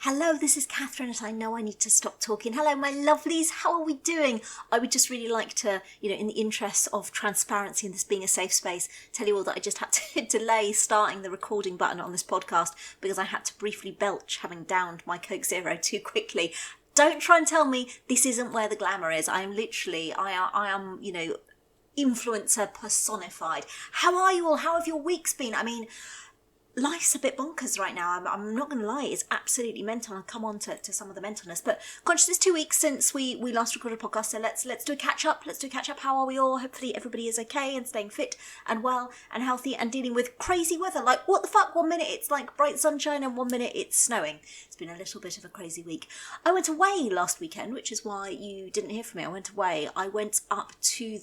Hello, this is Catherine, and I know I need to stop talking. Hello, my lovelies, how are we doing? I would just really like to, in the interest of transparency and this being a safe space, tell you all that I just had to delay starting the recording button on this podcast because I had to briefly belch having downed my Coke Zero too quickly. Don't try and tell me this isn't where the glamour is. I am, influencer personified. How are you all? How have your weeks been? I mean, life's a bit bonkers right now. I'm not going to lie, it's absolutely mental. I'll come on to some of the mentalness. But conscious, it's 2 weeks since we last recorded a podcast, so let's do a catch up. Let's do a catch up. How are we all? Hopefully everybody is okay and staying fit and well and healthy and dealing with crazy weather. Like, what the fuck? 1 minute it's like bright sunshine and 1 minute it's snowing. It's been a little bit of a crazy week. I went away last weekend, which is why you didn't hear from me. I went away. I went up to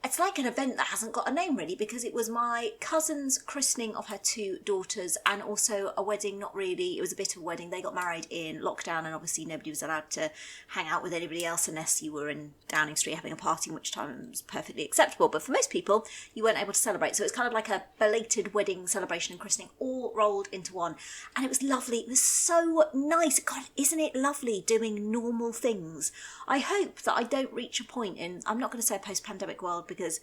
it's like an event that hasn't got a name really, because it was my cousin's christening of her 2 daughters and also a wedding. Not really, it was a bit of a wedding. They got married in lockdown and obviously nobody was allowed to hang out with anybody else unless you were in Downing Street having a party, which time was perfectly acceptable. But for most people, you weren't able to celebrate. So it's kind of like a belated wedding celebration and christening all rolled into one. And it was lovely. It was so nice. God, isn't it lovely doing normal things? I hope that I don't reach a point in, I'm not going to say a post-pandemic world, because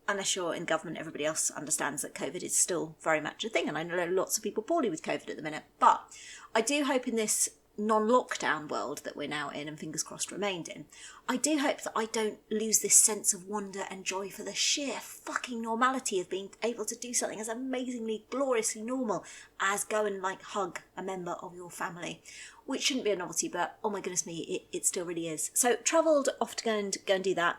unless you're in government, everybody else understands that COVID is still very much a thing. And I know lots of people poorly with COVID at the minute. But I do hope in this non-lockdown world that we're now in, and fingers crossed remained in, I do hope that I don't lose this sense of wonder and joy for the sheer fucking normality of being able to do something as amazingly, gloriously normal as go and hug a member of your family. Which shouldn't be a novelty, but oh my goodness me, it still really is. So travelled off to go and do that.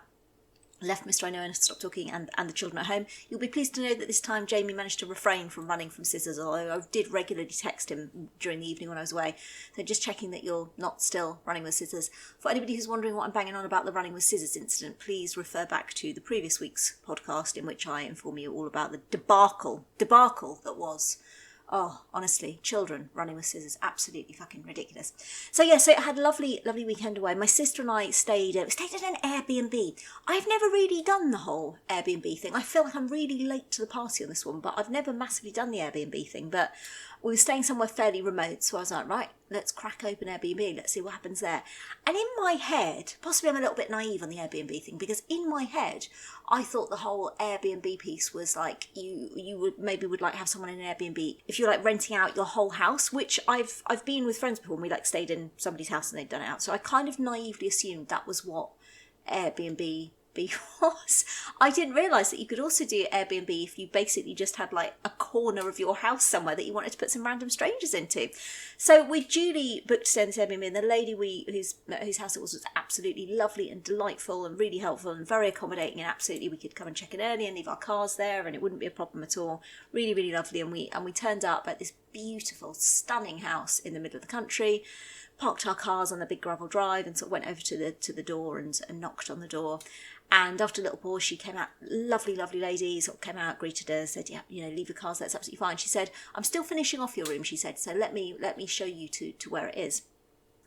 Left Mr. I Know and Stop Talking and the children at home. You'll be pleased to know that this time Jamie managed to refrain from running from scissors, although I did regularly text him during the evening when I was away. So just checking that you're not still running with scissors. For anybody who's wondering what I'm banging on about the running with scissors incident, please refer back to the previous week's podcast in which I inform you all about the debacle that was. Oh, honestly, children running with scissors, absolutely fucking ridiculous. So yeah, so I had a lovely weekend away. My sister and I stayed at an Airbnb. I've never really done the whole Airbnb thing. I feel like I'm really late to the party on this one, but I've never massively done the Airbnb thing. But we were staying somewhere fairly remote, so I was like, right, let's crack open Airbnb, let's see what happens there. And in my head, possibly I'm a little bit naive on the Airbnb thing, because in my head, I thought the whole Airbnb piece was like, you would like have someone in an Airbnb if you're like renting out your whole house, which I've been with friends before, and we like stayed in somebody's house and they'd done it out. So I kind of naively assumed that was what Airbnb was. I didn't realise that you could also do Airbnb if you basically just had like a corner of your house somewhere that you wanted to put some random strangers into. So we duly booked to stay in this Airbnb, and the lady whose house it was absolutely lovely and delightful and really helpful and very accommodating, and absolutely we could come and check in early and leave our cars there and it wouldn't be a problem at all. Really, really lovely. And we turned up at this beautiful, stunning house in the middle of the country, parked our cars on the big gravel drive and sort of went over to the door and knocked on the door. And after a little pause, she came out, lovely lady, sort of came out, greeted us, said, yeah, leave your cars, that's absolutely fine. She said, I'm still finishing off your room, she said, so let me show you to where it is.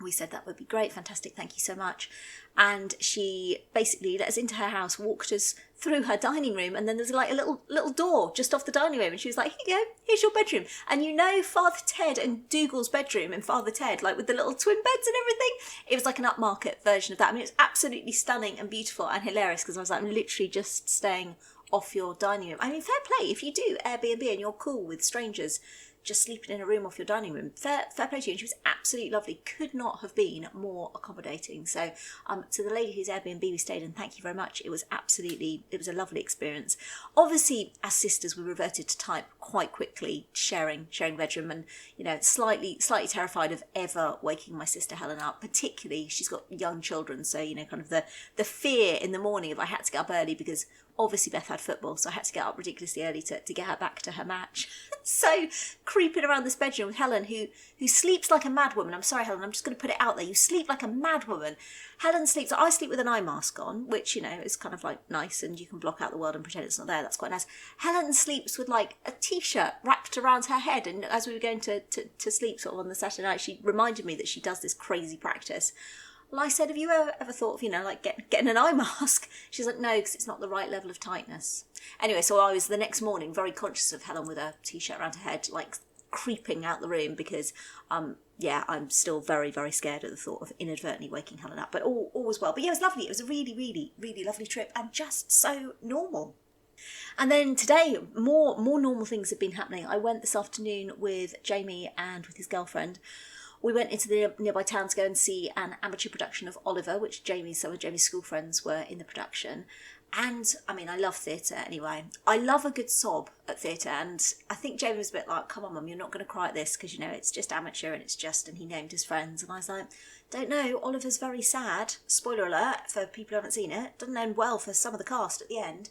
We said that would be great, fantastic, thank you so much. And she basically let us into her house, walked us through her dining room, and then there's like a little door just off the dining room, and she was like, here you go, here's your bedroom. And Father Ted and Dougal's bedroom in Father Ted, like with the little twin beds and everything, it was like an upmarket version of that. I mean, it was absolutely stunning and beautiful and hilarious, because I was like, I'm literally just staying off your dining room. I mean, fair play, if you do Airbnb and you're cool with strangers just sleeping in a room off your dining room, fair play to you. And she was absolutely lovely, could not have been more accommodating. So to the lady whose Airbnb we stayed in, thank you very much. It was a lovely experience. Obviously, as sisters, we reverted to type quite quickly, sharing bedroom, and slightly terrified of ever waking my sister Helen up. Particularly, she's got young children, so kind of the fear in the morning if I had to get up early, because obviously Beth had football, so I had to get up ridiculously early to get her back to her match. So creeping around this bedroom with Helen, who sleeps like a madwoman. I'm sorry, Helen, I'm just going to put it out there. You sleep like a madwoman. Helen sleeps, I sleep with an eye mask on, which, is kind of like nice, and you can block out the world and pretend it's not there. That's quite nice. Helen sleeps with like a t-shirt wrapped around her head, and as we were going to sleep sort of on the Saturday night, she reminded me that she does this crazy practice. Well, I said, have you ever thought of, getting an eye mask? She's like, no, because it's not the right level of tightness. Anyway, so I was the next morning very conscious of Helen with a t-shirt around her head, creeping out the room because, I'm still very, very scared at the thought of inadvertently waking Helen up. But all was well. But yeah, it was lovely. It was a really, really, really lovely trip and just so normal. And then today, more normal things have been happening. I went this afternoon with Jamie and with his girlfriend. We went into the nearby town to go and see an amateur production of Oliver, which some of Jamie's school friends were in the production. And, I mean, I love theatre anyway. I love a good sob at theatre, and I think Jamie was a bit like, come on, Mum, you're not going to cry at this because, it's just amateur and he named his friends. And I was like, don't know, Oliver's very sad. Spoiler alert for people who haven't seen it. Doesn't end well for some of the cast at the end.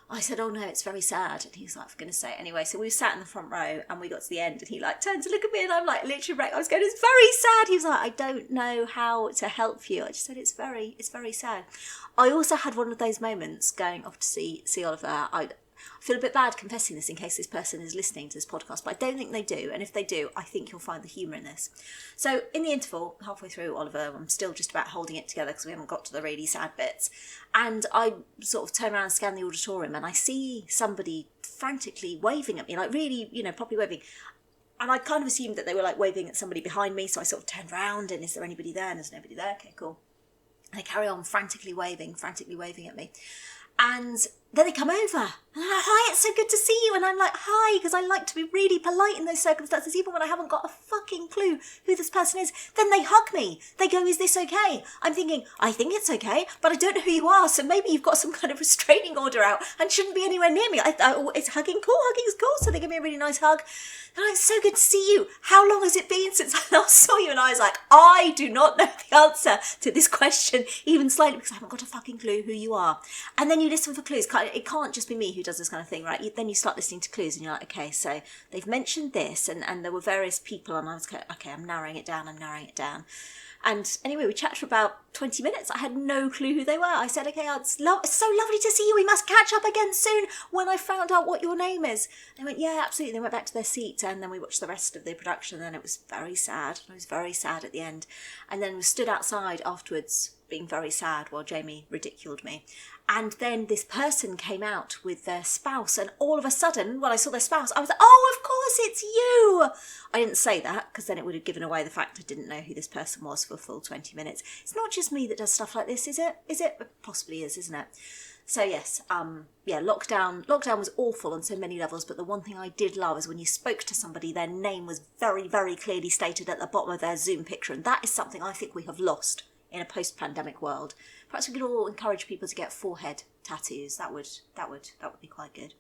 I said, oh no, it's very sad. And he was like, for goodness sake. Anyway, so we sat in the front row and we got to the end and he turned to look at me and I'm literally, I was going, it's very sad. He was like, I don't know how to help you. I just said, it's very sad. I also had one of those moments going off to see Oliver. I feel a bit bad confessing this in case this person is listening to this podcast, but I don't think they do. And if they do, I think you'll find the humour in this. So in the interval, halfway through Oliver, I'm still just about holding it together because we haven't got to the really sad bits. And I sort of turn around and scan the auditorium and I see somebody frantically waving at me, really, properly waving. And I kind of assumed that they were waving at somebody behind me. So I sort of turned around and is there anybody there? And there's nobody there. Okay, cool. And they carry on frantically waving at me. And then they come over and they're like, hi, it's so good to see you. And I'm like, hi, because I like to be really polite in those circumstances, even when I haven't got a fucking clue who this person is. Then they hug me. They go, is this okay? I'm thinking, I think it's okay, but I don't know who you are. So maybe you've got some kind of restraining order out and shouldn't be anywhere near me. It's hugging is cool. So they give me a really nice hug. And it's so good to see you. How long has it been since I last saw you? And I was like, I do not know the answer to this question, even slightly, because I haven't got a fucking clue who you are. And then you listen for clues. It can't just be me who does this kind of thing, right? Then you start listening to clues and you're like, okay, so they've mentioned this and there were various people and I was like, okay, I'm narrowing it down. And anyway, we chatted for about 20 minutes. I had no clue who they were. I said, okay, it's so lovely to see you. We must catch up again soon when I found out what your name is. They went, yeah, absolutely. They went back to their seat and then we watched the rest of the production and it was very sad. I was very sad at the end. And then we stood outside afterwards being very sad while Jamie ridiculed me. And then this person came out with their spouse and all of a sudden, when I saw their spouse, I was like, oh, of course it's you. I didn't say that because then it would have given away the fact I didn't know who this person was for a full 20 minutes. It's not just me that does stuff like this, is it? It possibly is, isn't it? So yes, lockdown was awful on so many levels, but the one thing I did love is when you spoke to somebody, their name was very, very clearly stated at the bottom of their Zoom picture, and that is something I think we have lost in a post-pandemic world. Perhaps we could all encourage people to get forehead tattoos. That would be quite good.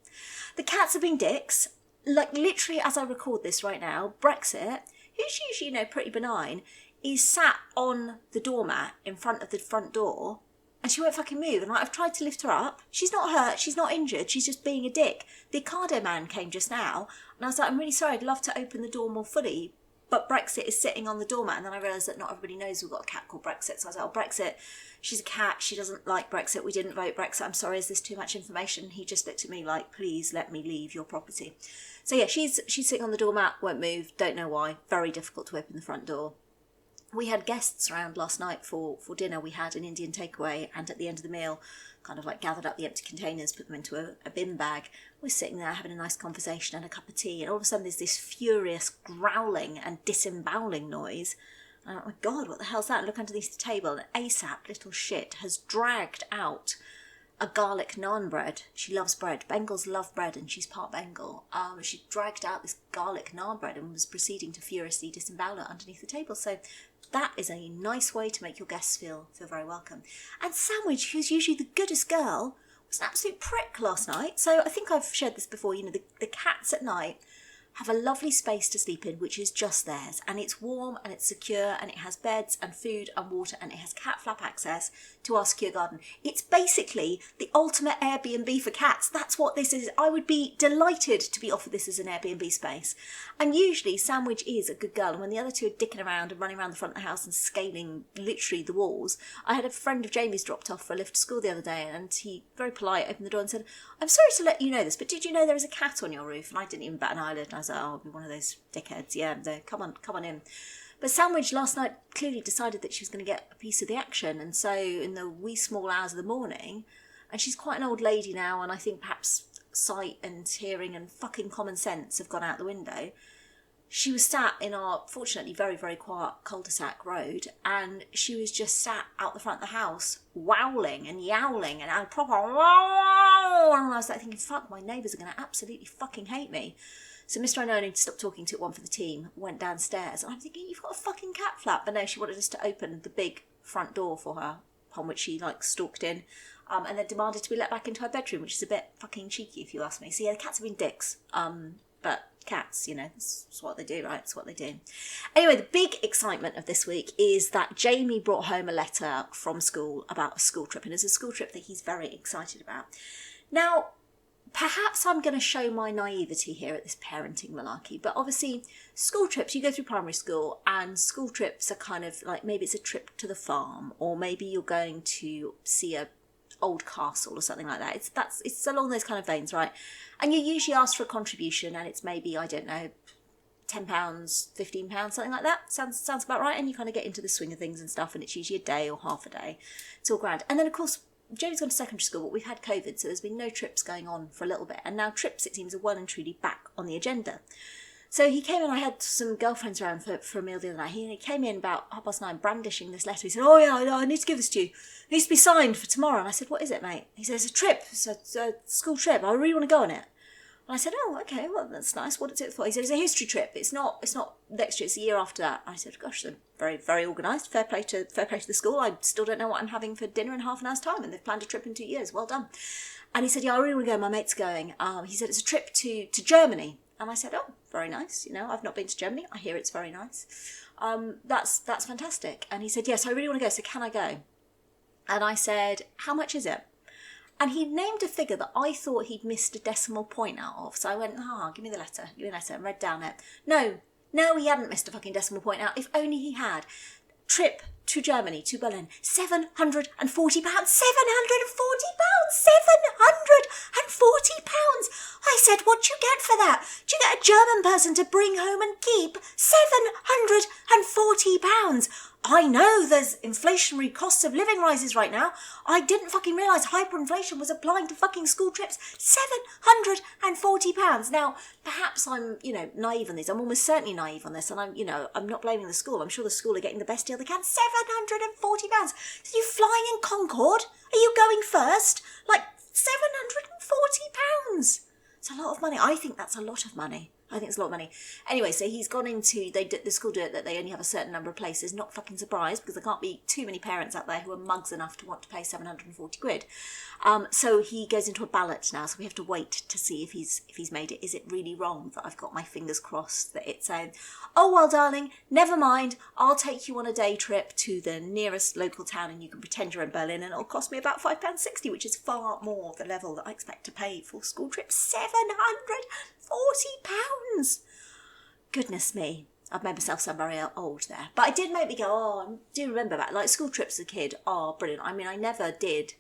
The cats have been dicks. Literally as I record this right now, Brexit, who's usually, pretty benign, is sat on the doormat in front of the front door and she won't fucking move. And I've tried to lift her up. She's not hurt. She's not injured. She's just being a dick. The Ocado man came just now and I was like, I'm really sorry. I'd love to open the door more fully, but Brexit is sitting on the doormat. And then I realised that not everybody knows we've got a cat called Brexit. So I was like, oh, Brexit, she's a cat. She doesn't like Brexit. We didn't vote Brexit. I'm sorry, is this too much information? He just looked at me like, please let me leave your property. So yeah, she's sitting on the doormat, won't move. Don't know why. Very difficult to open the front door. We had guests around last night for dinner. We had an Indian takeaway and at the end of the meal, kind of gathered up the empty containers, put them into a bin bag. We're sitting there having a nice conversation and a cup of tea and all of a sudden there's this furious growling and disemboweling noise. And I'm like, oh my God, what the hell's that? And look underneath the table and ASAP, little shit, has dragged out a garlic naan bread. She loves bread. Bengals love bread and she's part Bengal. She dragged out this garlic naan bread and was proceeding to furiously disembowel it underneath the table. So that is a nice way to make your guests feel very welcome. And Sandwich, who's usually the goodest girl, was an absolute prick last night. So I think I've shared this before, the cats at night have a lovely space to sleep in, which is just theirs. And it's warm and it's secure and it has beds and food and water and it has cat flap access to our secure garden. It's basically the ultimate Airbnb for cats. That's what this is. I would be delighted to be offered this as an Airbnb space. And usually Sandwich is a good girl. And when the other two are dicking around and running around the front of the house and scaling literally the walls, I had a friend of Jamie's dropped off for a lift to school the other day and he, very polite, opened the door and said, I'm sorry to let you know this, but did you know there is a cat on your roof? And I didn't even bat an eyelid. And I was like, oh, I'll be one of those dickheads. Yeah, come on in. But Sandwich last night clearly decided that she was going to get a piece of the action. And so in the wee small hours of the morning, and she's quite an old lady now, and I think perhaps sight and hearing and fucking common sense have gone out the window, she was sat in our, fortunately, very, very quiet cul-de-sac road, and she was just sat out the front of the house, wowling and yowling, and a proper wow, and I was like thinking, fuck, my neighbours are going to absolutely fucking hate me. So Mr. I know I need to stop talking to, one for the team, went downstairs, and I'm thinking, you've got a fucking cat flap. But no, she wanted us to open the big front door for her, upon which she, like, stalked in, and then demanded to be let back into her bedroom, which is a bit fucking cheeky, if you ask me. So yeah, the cats have been dicks, but cats, you know, that's what they do, right? It's what they do. Anyway, the big excitement of this week is that Jamie brought home a letter from school about a school trip, and it's a school trip that he's very excited about. Now, perhaps I'm going to show my naivety here at this parenting malarkey, but obviously school trips, you go through primary school, and school trips are kind of like, maybe it's a trip to the farm, or maybe you're going to see a old castle or something like that. It's along those kind of veins, right? And you usually ask for a contribution, and it's maybe, I don't know, £10, £15, something like that. Sounds about right. And you kind of get into the swing of things and stuff, and it's usually a day or half a day. It's all grand. And then, of course, Jamie's gone to secondary school, but we've had COVID, so there's been no trips going on for a little bit. And now trips, it seems, are well and truly back on the agenda. So he came in, I had some girlfriends around for a meal the other night. He came in about 9:30 brandishing this letter. He said, oh yeah, I need to give this to you. It needs to be signed for tomorrow. And I said, what is it, mate? He says, it's a trip. It's a school trip. I really want to go on it. And I said, oh, okay, well, that's nice. What is it for? He said, it's a history trip. It's not next year, it's the year after that. I said, gosh, they're very, very organised. Fair play to the school. I still don't know what I'm having for dinner in half an hour's time, and they've planned a trip in 2 years. Well done. And he said, yeah, I really want to go. My mate's going. He said, it's a trip to Germany. And I said, oh, very nice. You know, I've not been to Germany. I hear it's very nice. That's fantastic. And he said, yes, I really want to go. So can I go? And I said, how much is it? And he named a figure that I thought he'd missed a decimal point out of. So I went, give me the letter, and read down it. No, he hadn't missed a fucking decimal point out. If only he had. Trip to Germany, to Berlin, £740. £740! I said, what do you get for that? Do you get a German person to bring home and keep £740? I know there's inflationary costs of living rises right now. I didn't fucking realise hyperinflation was applying to fucking school trips. £740. Now, perhaps I'm, naive on this. I'm almost certainly naive on this, and I'm not blaming the school. I'm sure the school are getting the best deal they can. £740. So you flying in Concorde? Are you going first? Like, £740. It's a lot of money. I think that's a lot of money. Anyway, so he's gone into, the school do it that they only have a certain number of places. Not fucking surprised, because there can't be too many parents out there who are mugs enough to want to pay £740. So he goes into a ballot now, so we have to wait to see if he's made it. Is it really wrong that I've got my fingers crossed that it's saying, oh, well, darling, never mind, I'll take you on a day trip to the nearest local town, and you can pretend you're in Berlin, and it'll cost me about £5.60, which is far more the level that I expect to pay for school trips. £740. Goodness me. I've made myself sound very old there. But it did make me go, I do remember that. Like, school trips as a kid are brilliant. I mean, I never did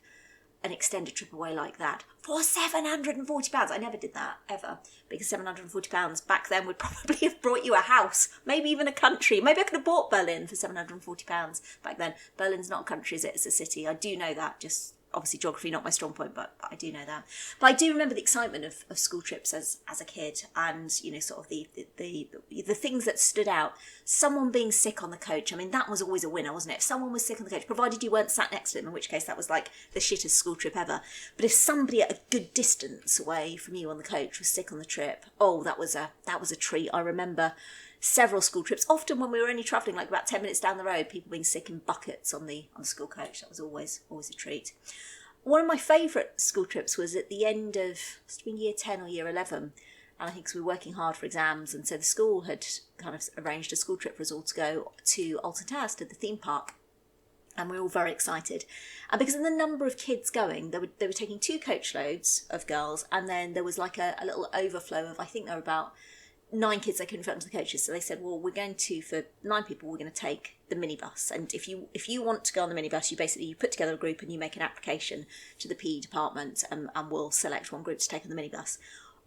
an extended trip away like that for £740. I never did that, ever. Because £740 back then would probably have brought you a house, maybe even a country. Maybe I could have bought Berlin for £740 back then. Berlin's not a country, is it? It's a city. I do know that, just... Obviously, geography not my strong point, but I do know that. But I do remember the excitement of school trips as a kid, and sort of the things that stood out. Someone being sick on the coach. I mean, that was always a winner, wasn't it? If someone was sick on the coach, provided you weren't sat next to them, in which case that was like the shittest school trip ever. But if somebody at a good distance away from you on the coach was sick on the trip, that was a treat. I remember several school trips, often when we were only travelling like about 10 minutes down the road, people being sick in buckets on the school coach. That was always a treat. One of my favourite school trips was at the end of, must have been year 10 or year 11, and I think we were working hard for exams, and so the school had kind of arranged a school trip for us all to go to Alton Towers, to the theme park, and we were all very excited. And because of the number of kids going, they were taking 2 coach loads of girls, and then there was like a little overflow of, I think there were about 9 kids they couldn't fit onto the coaches. So they said, well, for 9 people, we're going to take the minibus. And if you want to go on the minibus, you put together a group and you make an application to the PE department, and we'll select one group to take on the minibus.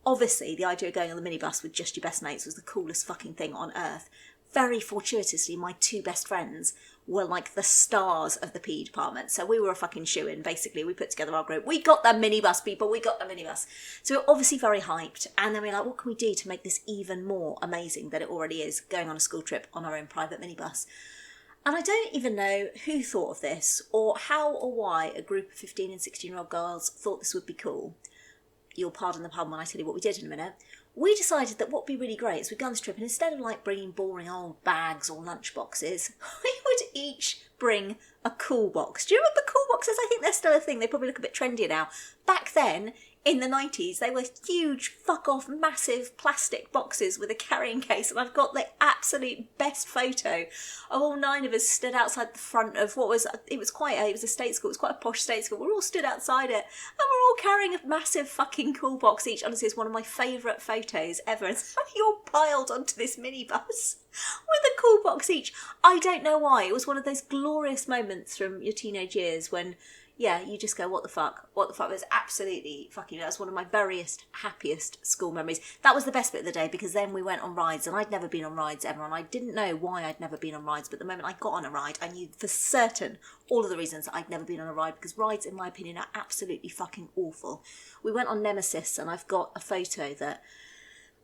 Obviously, the idea of going on the minibus with just your best mates was the coolest fucking thing on earth. very fortuitously, my two best friends were like the stars of the PE department. So we were a fucking shoo-in, basically. We put together our group. We got the minibus, people. We got the minibus. So we were obviously very hyped. And then we were like, what can we do to make this even more amazing than it already is, going on a school trip on our own private minibus? And I don't even know who thought of this or how or why a group of 15 and 16-year-old girls thought this would be cool. You'll pardon the pun when I tell you what we did in a minute. We decided that what would be really great is we'd go on this trip, and instead of like bringing boring old bags or lunch boxes, we would each bring a cool box. Do you remember cool boxes? I think they're still a thing. They probably look a bit trendier now. Back then, in the 90s, they were huge, fuck-off, massive plastic boxes with a carrying case, and I've got the absolute best photo of all 9 of us stood outside the front of what was, it was a state school, it was quite a posh state school. We're all stood outside it, and we're all carrying a massive fucking cool box each. Honestly, it's one of my favourite photos ever. And so we all piled onto this minibus with a cool box each. I don't know why. It was one of those glorious moments from your teenage years when, yeah, you just go, what the fuck? What the fuck? It was absolutely fucking, that's one of my happiest school memories. That was the best bit of the day, because then we went on rides, and I'd never been on rides ever, and I didn't know why I'd never been on rides, but the moment I got on a ride, I knew for certain all of the reasons I'd never been on a ride, because rides, in my opinion, are absolutely fucking awful. We went on Nemesis, and I've got a photo that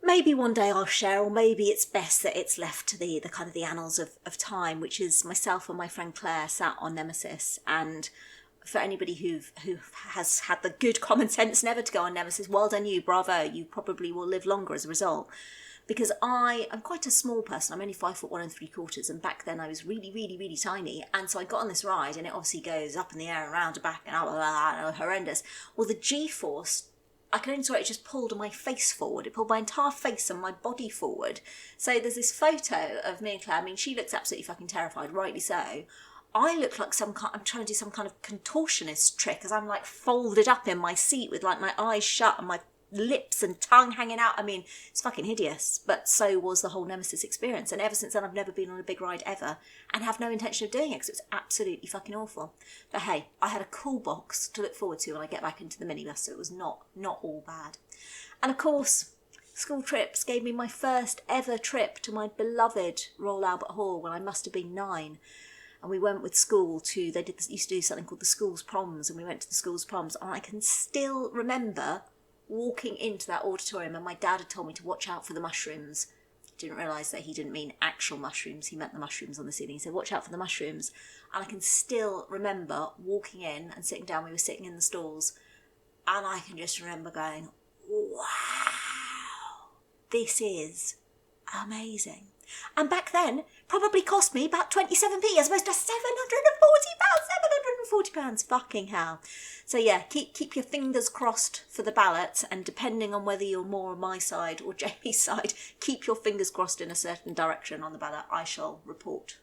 maybe one day I'll share, or maybe it's best that it's left to the kind of the annals of time, which is myself and my friend Claire sat on Nemesis. And for anybody who has had the good common sense never to go on Nemesis, well done you, bravo, you probably will live longer as a result. Because I'm quite a small person, I'm only 5'1" 3/4", and back then I was really, really, really tiny, and so I got on this ride, and it obviously goes up in the air and around and back, and horrendous. Well, the G-force, I can only swear it just pulled my face forward. It pulled my entire face and my body forward. So there's this photo of me and Claire. I mean, she looks absolutely fucking terrified, rightly so. I look like I'm trying to do some kind of contortionist trick, as I'm like folded up in my seat with like my eyes shut and my lips and tongue hanging out. I mean, it's fucking hideous, but so was the whole Nemesis experience. And ever since then, I've never been on a big ride ever, and have no intention of doing it, because it's absolutely fucking awful. But hey, I had a cool box to look forward to when I get back into the minibus, so it was not all bad. And of course, school trips gave me my first ever trip to my beloved Royal Albert Hall when I must have been 9. And we went with school to, used to do something called the school's proms, and we went to the school's proms, and I can still remember walking into that auditorium, and my dad had told me to watch out for the mushrooms. Didn't realise that he didn't mean actual mushrooms, he meant the mushrooms on the ceiling. He said, watch out for the mushrooms. And I can still remember walking in and sitting down, we were sitting in the stalls, and I can just remember going, wow, this is amazing. And back then, probably cost me about 27p as opposed to £740. £740, fucking hell. So yeah, keep your fingers crossed for the ballot, and depending on whether you're more on my side or Jamie's side, keep your fingers crossed in a certain direction on the ballot. I shall report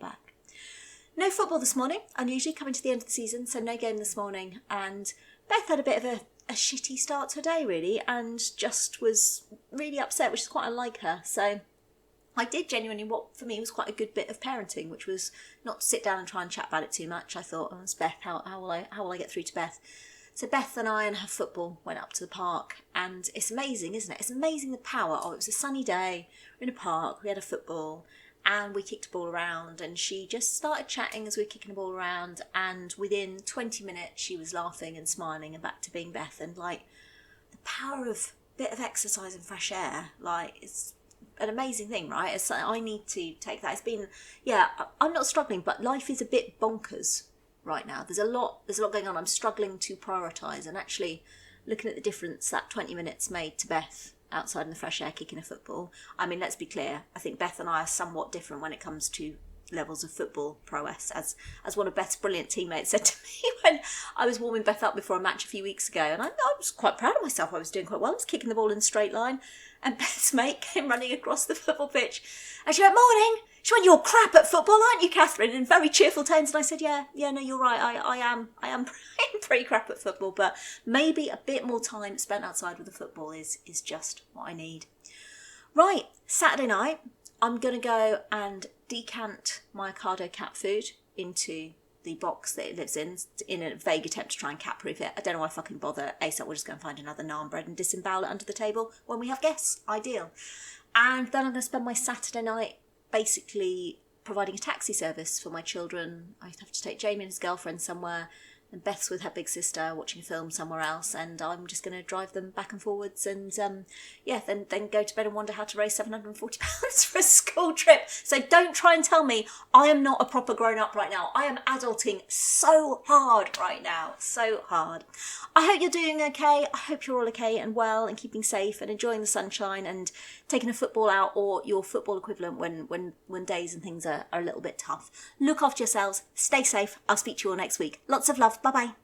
back. No football this morning, unusually coming to the end of the season, so no game this morning. And Beth had a bit of a shitty start to her day, really, and just was really upset, which is quite unlike her. So I did genuinely what for me was quite a good bit of parenting, which was not to sit down and try and chat about it too much. I thought, oh, it's Beth, how will I get through to Beth? So Beth and I and her football went up to the park, and it's amazing, isn't it? It's amazing the power of, it was a sunny day, we're in a park, we had a football, and we kicked a ball around, and she just started chatting as we were kicking the ball around, and within 20 minutes she was laughing and smiling and back to being Beth. And like, the power of a bit of exercise and fresh air, like, it's an amazing thing, right? It's, I need to take that. It's been, yeah, I'm not struggling, but life is a bit bonkers right now. There's a lot going on. I'm struggling to prioritise, and actually looking at the difference that 20 minutes made to Beth outside in the fresh air kicking a football. I mean, let's be clear, I think Beth and I are somewhat different when it comes to levels of football prowess, as one of Beth's brilliant teammates said to me when I was warming Beth up before a match a few weeks ago, and I was quite proud of myself. I was doing quite well. I was kicking the ball in a straight line, and Beth's mate came running across the football pitch, and she went, morning. She went, you're crap at football, aren't you, Catherine? In very cheerful tones. And I said, yeah, no, you're right. I am pretty crap at football, but maybe a bit more time spent outside with the football is just what I need. Right, Saturday night, I'm going to go and decant my Ocado cat food into the box that it lives in a vague attempt to try and cat-proof it. I don't know why I fucking bother. ASAP, we'll just go and find another naan bread and disembowel it under the table when we have guests. Ideal. And then I'm going to spend my Saturday night basically providing a taxi service for my children. I have to take Jamie and his girlfriend somewhere, and Beth's with her big sister watching a film somewhere else, and I'm just going to drive them back and forwards, and then go to bed and wonder how to raise £740 for a school trip. So don't try and tell me I am not a proper grown-up right now. I am adulting so hard right now, so hard. I hope you're doing okay. I hope you're all okay and well and keeping safe and enjoying the sunshine and taking a football out, or your football equivalent when days and things are a little bit tough. Look after yourselves, stay safe. I'll speak to you all next week. Lots of love. Bye-bye.